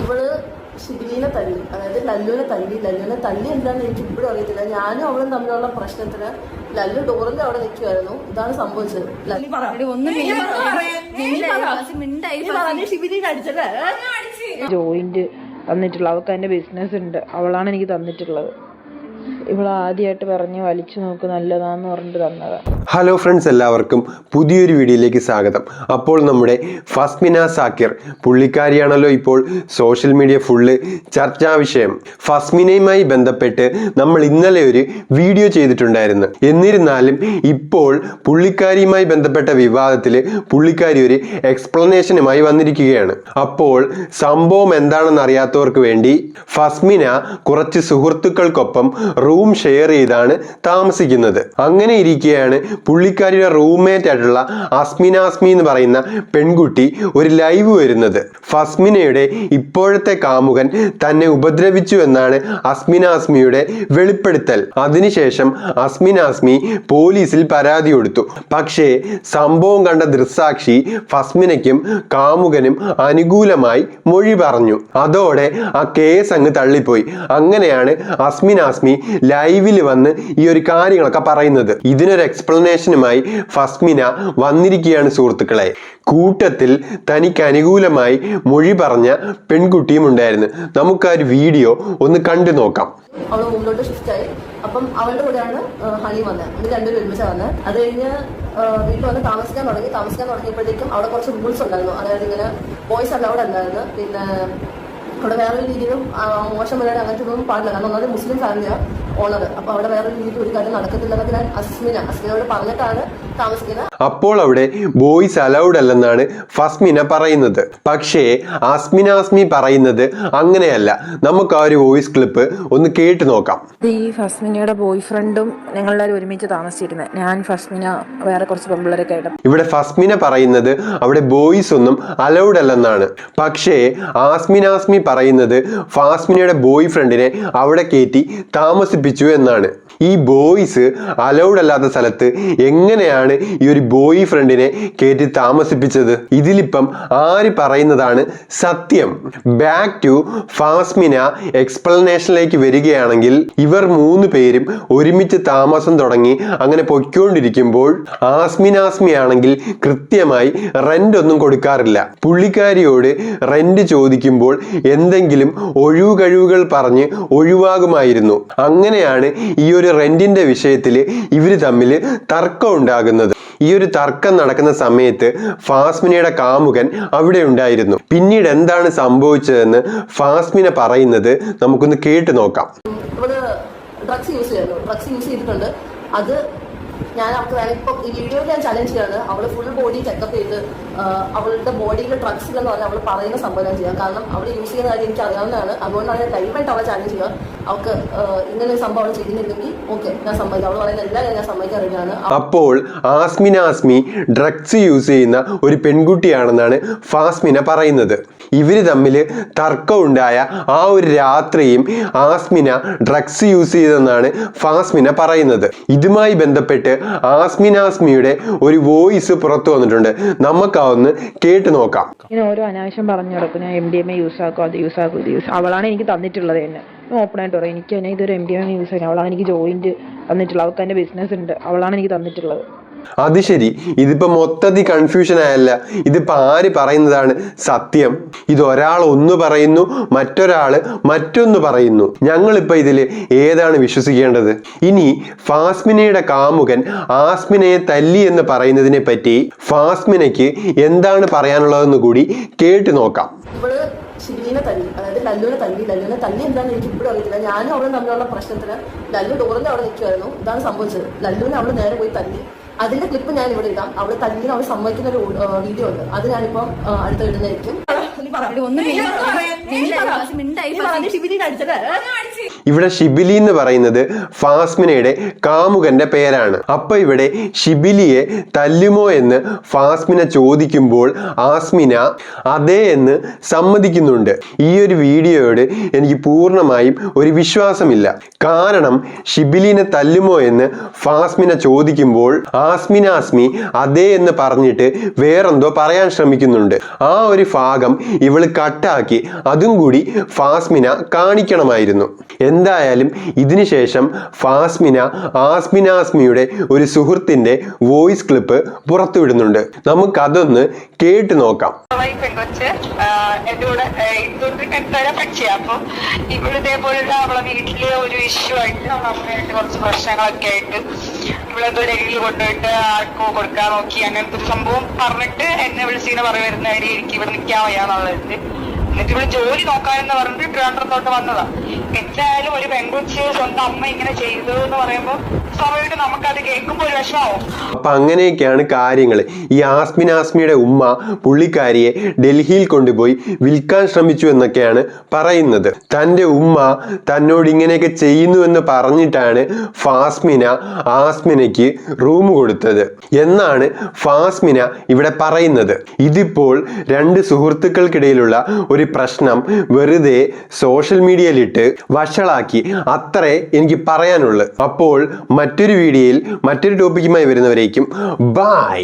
ഇവള് ഷിബിലിനെ തല്ലി, അതായത് ലല്ലുവിനെ തല്ലി എന്താണെന്ന് എനിക്ക് ഇപ്പോഴും അറിയത്തില്ല. ഞാനും അവളും തമ്മിലുള്ള പ്രശ്നത്തിന് ലല്ലു ഡോറിന്റെ അവിടെ നിൽക്കുമായിരുന്നു. ഇതാണ് സംഭവിച്ചത്. ജോയിന്റ് തന്നിട്ടുള്ള അവൾക്ക് അതിന്റെ ബിസിനസ് ഉണ്ട്, അവളാണ് എനിക്ക് തന്നിട്ടുള്ളത്. ഇവൾ ആദ്യമായിട്ട് പറഞ്ഞ് വലിച്ചു നോക്ക് നല്ലതാന്ന് പറഞ്ഞിട്ട് തന്നതാണ്. ഹലോ ഫ്രണ്ട്സ്, എല്ലാവർക്കും പുതിയൊരു വീഡിയോയിലേക്ക് സ്വാഗതം. അപ്പോൾ നമ്മുടെ ഫസ്മിന സാക്കിർ പുള്ളിക്കാരിയാണല്ലോ ഇപ്പോൾ സോഷ്യൽ മീഡിയ ഫുള്ള് ചർച്ചാ വിഷയം. ഫസ്മിനയുമായി ബന്ധപ്പെട്ട് നമ്മൾ ഇന്നലെ ഒരു വീഡിയോ ചെയ്തിട്ടുണ്ടായിരുന്നു. എന്നിരുന്നാലും ഇപ്പോൾ പുള്ളിക്കാരിയുമായി ബന്ധപ്പെട്ട വിവാദത്തിൽ പുള്ളിക്കാരി ഒരു എക്സ്പ്ലനേഷനുമായി വന്നിരിക്കുകയാണ്. അപ്പോൾ സംഭവം എന്താണെന്ന് അറിയാത്തവർക്ക് വേണ്ടി, ഫസ്മിന കുറച്ച് സുഹൃത്തുക്കൾക്കൊപ്പം റൂം ഷെയർ ചെയ്താണ് താമസിക്കുന്നത്. അങ്ങനെ ഇരിക്കുകയാണ് പുള്ളിക്കാരിയുടെ റൂംമേറ്റ് ആയിട്ടുള്ള അസ്മി എന്ന് പറയുന്ന പെൺകുട്ടി ഒരു ലൈവ് വരുന്നത്. ഫസ്മിനയുടെ ഇപ്പോഴത്തെ കാമുകൻ തന്നെ ഉപദ്രവിച്ചു എന്നാണ് അസ്മിയുടെ വെളിപ്പെടുത്തൽ. അതിനുശേഷം അസ്മി പോലീസിൽ പരാതി കൊടുത്തു. പക്ഷേ സംഭവം കണ്ട ദൃക്സാക്ഷി ഫസ്മിനയ്ക്കും കാമുകനും അനുകൂലമായി മൊഴി പറഞ്ഞു. അതോടെ ആ കേസ് അങ്ങ് തള്ളിപ്പോയി. അങ്ങനെയാണ് അസ്മി ലൈവിൽ വന്ന് ഈ ഒരു കാര്യങ്ങളൊക്കെ പറയുന്നത്. ഇതിനൊരു എക്സ്പ്ലനേഷനുമായി ഫസ്മിന വന്നിരിക്കുകയാണ് സുഹൃത്തുക്കളെ. കൂട്ടത്തിൽ തനിക്ക് അനുകൂലമായി മൊഴി പറഞ്ഞ പെൺകുട്ടിയും ഉണ്ടായിരുന്നു. നമുക്ക് ആ ഒരു വീഡിയോ ഒന്ന് കണ്ടു നോക്കാം. അവള് മുമ്പിലോട്ട് ഷിഫ്റ്റ് ആയി. അപ്പം അവളുടെ കൂടെയാണ് ഹണി വന്നത്. ഇത് രണ്ടുപേരും ഒരുമിച്ച് വന്നത്. അത് കഴിഞ്ഞ് വീട്ടിൽ വന്ന് താമസിക്കാൻ തുടങ്ങിയപ്പോഴത്തേക്കും അവിടെ കുറച്ച് റൂൾസ് ഉണ്ടായിരുന്നു. അതായത് ഇങ്ങനെ ബോയ്സ് അലൗഡ് അല്ലായിരുന്നു. പിന്നെ അവിടെ വേറൊരു രീതിയിലും മോശം വരാൻ അങ്ങനത്തെ ഒന്നും പാടില്ല. കാരണം ഒന്നാമത് മുസ്ലിം ഫാമിലിയാണ് ഓണർ. അപ്പൊ അവിടെ വേറൊരു രീതിയിൽ ഒരു കാര്യം നടക്കത്തില്ലെന്നൊക്കെ ഞാൻ അസ്മിനോട് പറഞ്ഞിട്ടാണ് താമസിക്കുന്നത്. അപ്പോൾ അവിടെ ബോയ്സ് അലൗഡ് അല്ലെന്നാണ് ഫസ്മിന പറയുന്നത്. പക്ഷേ അസ്മി പറയുന്നത് അങ്ങനെയല്ല. നമുക്ക് ആ ഒരു വോയിസ് ക്ലിപ്പ് ഒന്ന് കേട്ട് നോക്കാം. ഈ ഫസ്മിനയുടെ ബോയ് ഫ്രണ്ടും ഞങ്ങളെല്ലാവരും ഒരുമിച്ച് താമസിച്ചിരുന്നത്. ഞാൻ ഫസ്മിന വേറെ കുറച്ച് പെൺപിള്ളേരൊക്കെ ആയിട്ട്. ഇവിടെ ഫസ്മിന പറയുന്നത് അവിടെ ബോയ്സ് ഒന്നും അലൗഡ് അല്ലെന്നാണ്. പക്ഷേ അസ്മി പറയുന്നത് ഫാസ്മിനയുടെ ബോയ് ഫ്രണ്ടിനെ അവിടെ കയറ്റി താമസിപ്പിച്ചു എന്നാണ്. ഈ ബോയ്സ് അലൗഡ് അല്ലാത്ത സ്ഥലത്ത് എങ്ങനെയാണ് ഈ ഒരു ബോയ് ഫ്രണ്ടിനെ കയറ്റി താമസിപ്പിച്ചത്? ഇതിലിപ്പം ആര് പറയുന്നതാണ് സത്യം? ബാക്ക് ടു ഫാസ്മിന എക്സ്പ്ലനേഷനിലേക്ക് വരികയാണെങ്കിൽ, ഇവർ 3 പേരും ഒരുമിച്ച് താമസം തുടങ്ങി അങ്ങനെ പൊയ്ക്കൊണ്ടിരിക്കുമ്പോൾ ആസ്മി ആണെങ്കിൽ കൃത്യമായി റെന്റ് ഒന്നും കൊടുക്കാറില്ല. പുള്ളിക്കാരിയോട് റെന്റ് ചോദിക്കുമ്പോൾ എന്തെങ്കിലും ഒഴിവുകഴിവുകൾ പറഞ്ഞ് ഒഴിവാകുമായിരുന്നു. അങ്ങനെയാണ് ഈ ഒരു റെന്റിന്റെ വിഷയത്തിൽ ഇവര് തമ്മിൽ തർക്കം ഉണ്ടാകുന്നത്. ഈ ഒരു തർക്കം നടക്കുന്ന സമയത്ത് ഫാസ്മിനയുടെ കാമുകൻ അവിടെ ഉണ്ടായിരുന്നു. പിന്നീട് എന്താണ് സംഭവിച്ചതെന്ന് ഫാസ്മിന പറയുന്നത് നമുക്കൊന്ന് കേട്ടു നോക്കാം. ഡ്രഗ്സ് യൂസ് ചെയ്തിട്ടുണ്ട്. അത് ഞാൻ അവർക്ക് വേണം ഇപ്പം ഈ വീഡിയോയിൽ ഞാൻ ചലഞ്ച് ചെയ്യാണ്. അവള് ഫുൾ ബോഡി ചെക്കപ്പ് ചെയ്ത് അവളുടെ ബോഡിയിൽ ഡ്രഗ്സ് ഇല്ലെന്ന് പറഞ്ഞാൽ അവൾ പറയുന്ന സംഭവം ഞാൻ ചെയ്യാം. കാരണം അവൾ യൂസ് ചെയ്യുന്ന കാര്യം എനിക്ക് അറിയാവുന്നതാണ്. അതുകൊണ്ടാണ് ഞാൻ ലൈവായിട്ട് അവളെ ചാലഞ്ച് ചെയ്യുക. അവൾക്ക് ഇങ്ങനെ ഒരു സംഭവം ചെയ്തിട്ടുണ്ടെങ്കിൽ ഓക്കെ, ഞാൻ സമ്മതിക്കാം. അവൾ പറയുന്ന എല്ലാ കാര്യം ഞാൻ സമ്മതിക്കാൻ റെഡിയാണ്. അപ്പോൾ അസ്മി ഡ്രഗ്സ് യൂസ് ചെയ്യുന്ന ഒരു പെൺകുട്ടിയാണെന്നാണ് ഫാസ്മിന പറയുന്നത്. ഇവര് തമ്മിൽ തർക്കം ഉണ്ടായ ആ ഒരു രാത്രിയും ആസ്മിന ഡ്രഗ്സ് യൂസ് ചെയ്തെന്നാണ് ഫാസ്മിന പറയുന്നത്. ഇതുമായി ബന്ധപ്പെട്ട് അസ്മിയുടെ ഒരു വോയിസ് പുറത്തു വന്നിട്ടുണ്ട്. നമുക്കാവുന്ന കേട്ട് നോക്കാം. ഇങ്ങനെ ഓരോ അനാവശ്യം പറഞ്ഞു കൊടുക്കും. ഞാൻ MDMA യൂസ് ആക്കും, അത് യൂസ് ആക്കും, ഇത് യൂസ്. അവളാണ് എനിക്ക് തന്നിട്ടുള്ളത് തന്നെ. ഓപ്പൺ ആയിട്ട് പറയും, എനിക്ക് തന്നെ ഇതൊരു MDMA യൂസ് ചെയ്യാൻ. അവളാണ് എനിക്ക് ജോയിന്റ് തന്നിട്ടുള്ളത്. അവൾക്ക് അതിന്റെ ബിസിനസ് ഉണ്ട്, അവളാണ് എനിക്ക് തന്നിട്ടുള്ളത്. അത് ശരി, ഇതിപ്പോ മൊത്തത്തിൽ കൺഫ്യൂഷൻ ആയല്ല. ഇതിപ്പോ ആര് പറയുന്നതാണ് സത്യം? ഇത് ഒരാൾ ഒന്ന് പറയുന്നു, മറ്റൊരാള് മറ്റൊന്ന് പറയുന്നു. ഞങ്ങളിപ്പോ ഇതില് ഏതാണ് വിശ്വസിക്കേണ്ടത്? ഇനി ഫാസ്മിനയുടെ കാമുകൻ ആസ്മിനയെ തല്ലി എന്ന് പറയുന്നതിനെ പറ്റി ഫാസ്മിനയ്ക്ക് എന്താണ് പറയാനുള്ളതെന്ന് കൂടി കേട്ടു നോക്കാം. ഷിബിലിനെ തല്ലി, അതായത് ലല്ലുവിനെ തല്ലി എന്താണെന്ന് എനിക്ക് ഇപ്പോഴും അറിയത്തില്ല. ഞാനും അവളും തമ്മിലുള്ള പ്രശ്നത്തിന് ലല്ലു ഡോറിന്റെ അവിടെ നിൽക്കുമായിരുന്നു. ഇതാണ് സംഭവിച്ചത്. ലല്ലുവിനെ അവള് നേരെ പോയി തല്ലി. അതിന്റെ ക്ലിപ്പ് ഞാൻ ഇവിടെ ഇടാം. അവള് തല്ലിന് അവൾ സമ്മതിക്കുന്ന ഒരു വീഡിയോ ഉണ്ട്. അത് ഞാനിപ്പം അടുത്ത് ഇടുന്നതായിരിക്കും. ഇവിടെ ഷിബിലി എന്ന് പറയുന്നത് ഫാസ്മിനയുടെ കാമുകന്റെ പേരാണ്. അപ്പൊ ഇവിടെ ഷിബിലിയെ തല്ലുമോ എന്ന് ഫാസ്മിന ചോദിക്കുമ്പോൾ ആസ്മിന അതെ എന്ന് സമ്മതിക്കുന്നുണ്ട്. ഈ ഒരു വീഡിയോയോട് എനിക്ക് പൂർണ്ണമായും ഒരു വിശ്വാസമില്ല. കാരണം ഷിബിലിനെ തല്ലുമോ എന്ന് ഫാസ്മിന ചോദിക്കുമ്പോൾ ആസ്മി അതെ എന്ന് പറഞ്ഞിട്ട് വേറെന്തോ പറയാൻ ശ്രമിക്കുന്നുണ്ട്. ആ ഒരു ഭാഗം ഇവള് കട്ടാക്കി അതും കൂടി ഫാസ്മിന കാണിക്കണമായിരുന്നു. എന്തായാലും ഇതിനുശേഷം ഫാസ്മിന ആസ്മിയുടെ ഒരു സുഹൃത്തിന്റെ വോയിസ് ക്ലിപ്പ് പുറത്തുവിടുന്നുണ്ട്. നമുക്കതൊന്ന് കേട്ടു നോക്കാം. പെൺകൊച്ച് എന്റെ കൂടെ അപ്പൊ ഇവിടെ ഇതേപോലുള്ള അവളെ വീട്ടില് ഒരു ഇഷ്യൂ ആയിട്ട് അവളെ അമ്മയായിട്ട് കുറച്ച് പ്രശ്നങ്ങളൊക്കെ ആയിട്ട് ഇവളെന്തോ ഡൽഹിയിൽ കൊണ്ടുപോയിട്ട് ആർക്കോ കൊടുക്കാൻ നോക്കി, അങ്ങനത്തെ ഒരു സംഭവം പറഞ്ഞിട്ട് എന്നെ വിളിച്ചിങ്ങനെ പറയുന്ന കാര്യം എനിക്ക് ഇവിടെ നിൽക്കാൻ വയ്യാന്നുള്ളത്. എന്നിട്ട് ഇവിടെ ജോലി നോക്കാനെന്ന് പറഞ്ഞിട്ട് ട്രിവാൻഡ്രത്തോട്ട് വന്നതാ. എന്തായാലും ഒരു പെൺകൊച്ച് സ്വന്തം അമ്മ ഇങ്ങനെ ചെയ്തു എന്ന് പറയുമ്പോൾ സ്വാഭാവികമായിട്ട് നമുക്കത് കേൾക്കുമ്പോൾ ഒരു വിഷമാവും. അപ്പൊ അങ്ങനെയൊക്കെയാണ് കാര്യങ്ങൾ. ഈ ആസ്മിയുടെ ഉമ്മ പുള്ളിക്കാരിയെ ഡൽഹിയിൽ കൊണ്ടുപോയി വിൽക്കാൻ ശ്രമിച്ചു എന്നൊക്കെയാണ് പറയുന്നത്. തൻ്റെ ഉമ്മ തന്നോട് ഇങ്ങനെയൊക്കെ ചെയ്യുന്നു എന്ന് പറഞ്ഞിട്ടാണ് ആസ്മിനയ്ക്ക് റൂം കൊടുത്തത് എന്നാണ് ഫാസ്മിന ഇവിടെ പറയുന്നത്. ഇതിപ്പോൾ രണ്ട് സുഹൃത്തുക്കൾക്കിടയിലുള്ള ഒരു പ്രശ്നം വെറുതെ സോഷ്യൽ മീഡിയയിലിട്ട് വഷളാക്കി, അത്രേ എനിക്ക് പറയാനുള്ളൂ. അപ്പോൾ മറ്റൊരു വീഡിയോയിൽ മറ്റൊരു ടോപ്പിക്കുമായി വരുന്നവരേക്കും ബൈ.